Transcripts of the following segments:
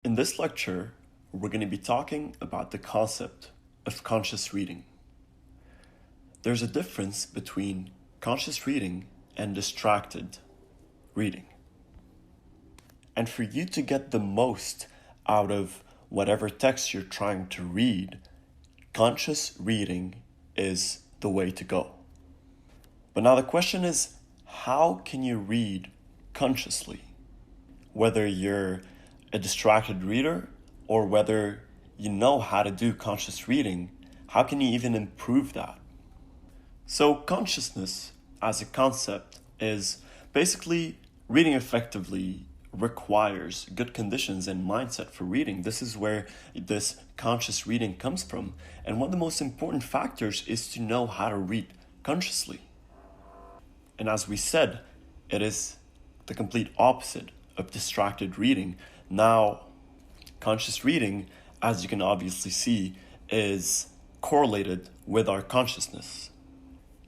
In this lecture, we're going to be talking about the concept of conscious reading. There's a difference between conscious reading and distracted reading. And for you to get the most out of whatever text you're trying to read, conscious reading is the way to go. But now the question is, how can you read consciously? Whether you're a distracted reader or whether you know how to do conscious reading, how can you even improve that? So consciousness as a concept is basically reading effectively requires good conditions and mindset for reading. This is where this conscious reading comes from. And one of the most important factors is to know how to read consciously. And as we said, it is the complete opposite of distracted reading. Now, conscious reading, as you can obviously see, is correlated with our consciousness.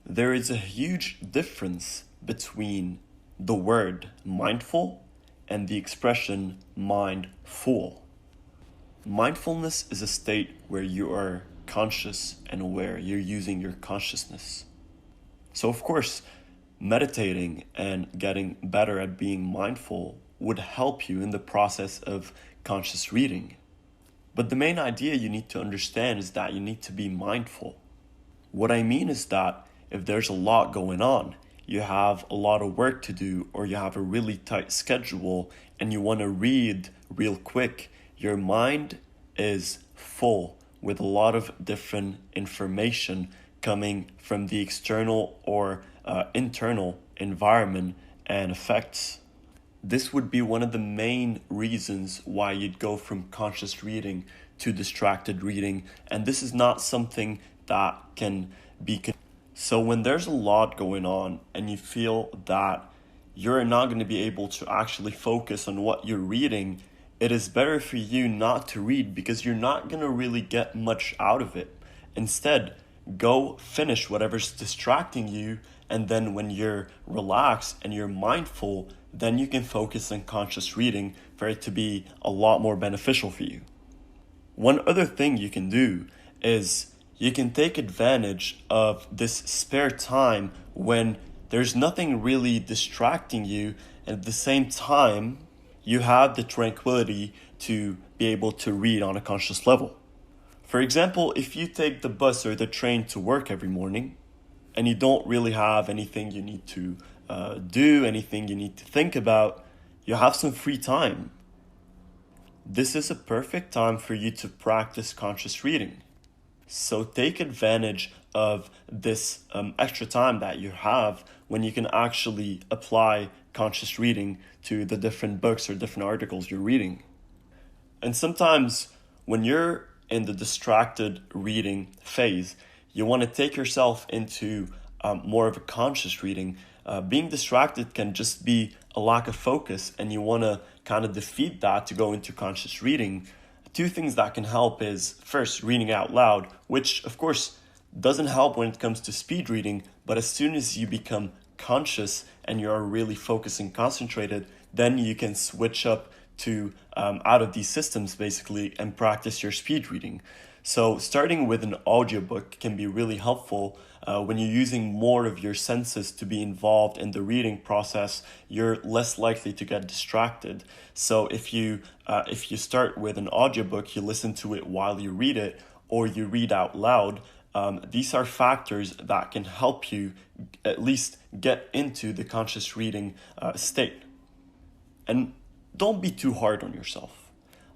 There is a huge difference between the word mindful and the expression mindful. Mindfulness is a state where you are conscious and aware. You're using your consciousness. So of course, meditating and getting better at being mindful would help you in the process of conscious reading. But the main idea you need to understand is that you need to be mindful. What I mean is that if there's a lot going on, you have a lot of work to do, or you have a really tight schedule and you want to read real quick, your mind is full with a lot of different information coming from the external or internal environment and effects. This would be one of the main reasons why you'd go from conscious reading to distracted reading, and this is not something that can be. So when there's a lot going on and you feel that you're not going to be able to actually focus on what you're reading, it is better for you not to read because you're not going to really get much out of it. Instead, go finish whatever's distracting you, and then when you're relaxed and you're mindful, then you can focus on conscious reading for it to be a lot more beneficial for you. One other thing you can do is you can take advantage of this spare time when there's nothing really distracting you, and at the same time, you have the tranquility to be able to read on a conscious level. For example, if you take the bus or the train to work every morning and you don't really have anything you need to do, anything you need to think about, you have some free time. This is a perfect time for you to practice conscious reading. So take advantage of this extra time that you have when you can actually apply conscious reading to the different books or different articles you're reading. And sometimes when you're in the distracted reading phase, you want to take yourself into more of a conscious reading. Being distracted can just be a lack of focus, and you want to kind of defeat that to go into conscious reading. Two things that can help is, first, reading out loud, which of course doesn't help when it comes to speed reading, but as soon as you become conscious and you're really focused and concentrated, then you can switch up to out of these systems basically and practice your speed reading. So starting with an audiobook can be really helpful. When you're using more of your senses to be involved in the reading process, you're less likely to get distracted. So if you start with an audiobook, you listen to it while you read it, or you read out loud. These are factors that can help you at least get into the conscious reading state. And don't be too hard on yourself.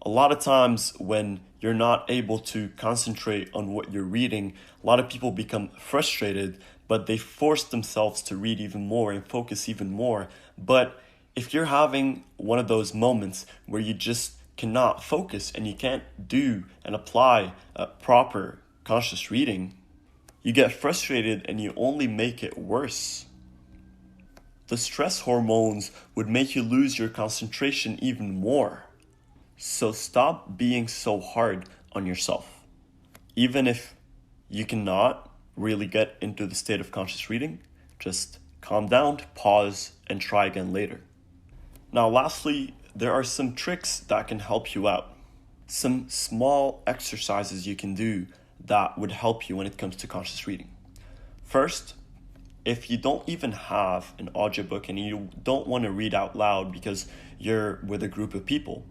A lot of times when you're not able to concentrate on what you're reading, a lot of people become frustrated, but they force themselves to read even more and focus even more. But if you're having one of those moments where you just cannot focus and you can't do and apply proper conscious reading, you get frustrated and you only make it worse. The stress hormones would make you lose your concentration even more. So stop being so hard on yourself. Even if you cannot really get into the state of conscious reading, just calm down, pause, and try again later. Now, lastly, there are some tricks that can help you out. Some small exercises you can do that would help you when it comes to conscious reading. First, if you don't even have an audiobook and you don't want to read out loud because you're with a group of people,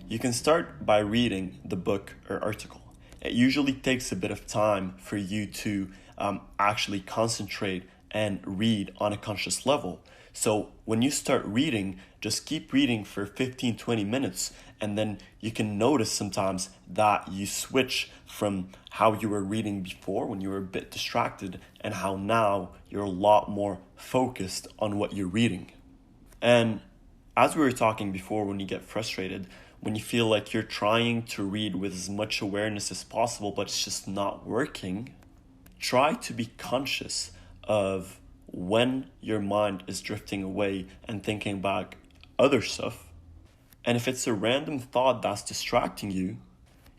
you can start by reading the book or article. It usually takes a bit of time for you to actually concentrate and read on a conscious level. So when you start reading, just keep reading for 15-20 minutes, and then you can notice sometimes that you switch from how you were reading before when you were a bit distracted and how now you're a lot more focused on what you're reading. And as we were talking before, when you get frustrated, when you feel like you're trying to read with as much awareness as possible but it's just not working, try to be conscious of when your mind is drifting away and thinking about other stuff. And if it's a random thought that's distracting you,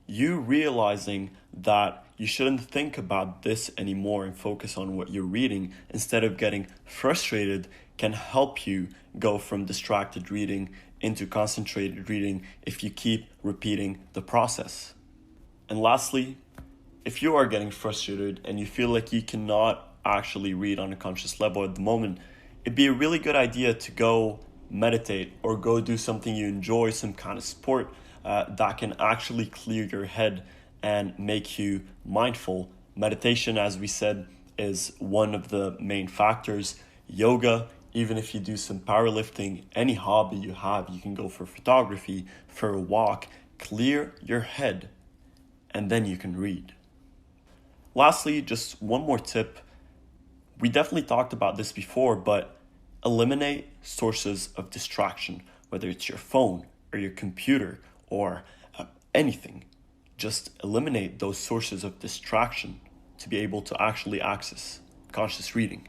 you realizing that you shouldn't think about this anymore and focus on what you're reading instead of getting frustrated can help you go from distracted reading into concentrated reading if you keep repeating the process. And lastly, if you are getting frustrated and you feel like you cannot actually read on a conscious level at the moment, it'd be a really good idea to go meditate or go do something you enjoy, some kind of sport that can actually clear your head and make you mindful. Meditation, as we said, is one of the main factors. Yoga, even if you do some powerlifting, any hobby you have, you can go for photography, for a walk, clear your head, and then you can read. Lastly, just one more tip. We definitely talked about this before, but eliminate sources of distraction, whether it's your phone or your computer or anything. Just eliminate those sources of distraction to be able to actually access conscious reading.